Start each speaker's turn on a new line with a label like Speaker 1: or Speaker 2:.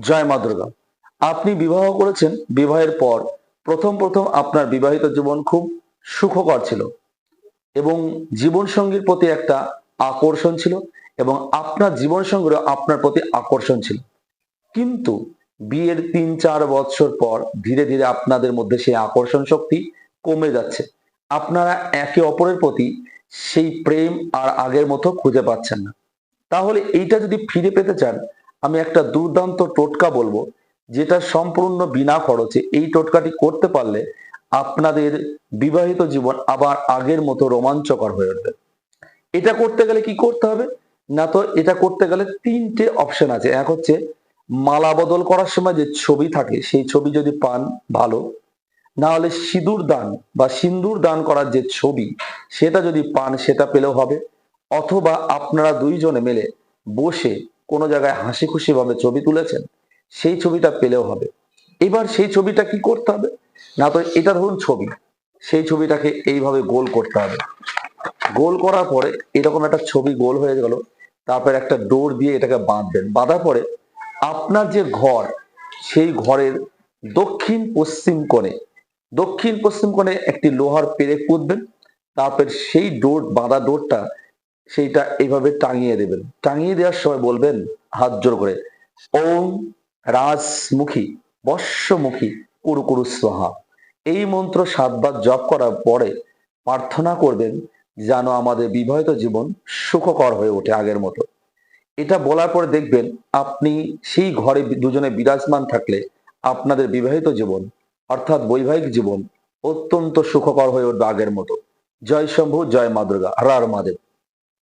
Speaker 1: জয় মা দুর্গা। আপনি বিবাহ করেছেন, বিবাহের পর প্রথম প্রথম আপনার বিবাহিত জীবন খুব সুখকর ছিল এবং জীবন সঙ্গীর প্রতি একটা আকর্ষণ ছিল এবং আপনার জীবন সঙ্গীরও আপনার প্রতি আকর্ষণ ছিল। কিন্তু বিয়ের ৩-৪ বৎসর পর ধীরে ধীরে আপনাদের মধ্যে সেই আকর্ষণ শক্তি কমে যাচ্ছে। আপনারা একে অপরের প্রতি সেই প্রেম আর আগের মতো খুঁজে পাচ্ছেন না। তাহলে এইটা যদি ফিরে পেতে চান, আমি একটা দুর্দান্ত টোটকা বলবো, যেটা সম্পূর্ণ বিনা খরচে। এই টোটকাটি করতে পারলে আপনাদের বিবাহিত জীবন আবার আগের মতো রোমাঞ্চকর হয়ে উঠবে। এটা করতে গেলে কি করতে হবে? না, তো এটা করতে গেলে ৩টে অপশন আছে। এক হচ্ছে মালা বদল করার সময় যে ছবি থাকে সেই ছবি যদি পান ভালো, না হলে সিঁদুর দান বা সিন্দুর দান করার যে ছবি সেটা যদি পান সেটা পেলেও হবে, অথবা আপনারা দুইজনে মিলে বসে কোনো জায়গায় হাসি খুশি ভাবে ছবি তুলেছেন সেই ছবিটা পেলেও হবে। এবার সেই ছবিটা কি করতে হবে? না, তো এটা ধরুন ছবি, সেই ছবিটাকে এইভাবে গোল করতে হবে। গোল করার পরে এরকম একটা ছবি গোল হয়ে গেল, তারপর একটা ডোর দিয়ে এটাকে বাঁধবেন। বাঁধার পরে আপনার যে ঘর, সেই ঘরের দক্ষিণ পশ্চিম কোণে একটি লোহার পেরেক পুঁতবেন। তারপর সেই ডোর, বাঁধা ডোরটা সেইটা এইভাবে টাঙিয়ে দেবেন। টাঙিয়ে দেওয়ার সময় বলবেন হাত জোর করে, ওম রাজমুখী বর্ষমুখী কুরু কুরু স্বাহা। এই মন্ত্র 7 বার জপ করার পরে প্রার্থনা করবেন যেন আমাদের বিবাহিত জীবন সুখকর হয়ে ওঠে আগের মতো। এটা বলার পরে দেখবেন আপনি সেই ঘরে দুজনে বিরাজমান থাকলে আপনাদের বিবাহিত জীবন অর্থাৎ বৈবাহিক জীবন অত্যন্ত সুখকর হয়ে উঠবে আগের মতো। জয় শম্ভু, জয় মা দুর্গা, হর হর মহাদেব।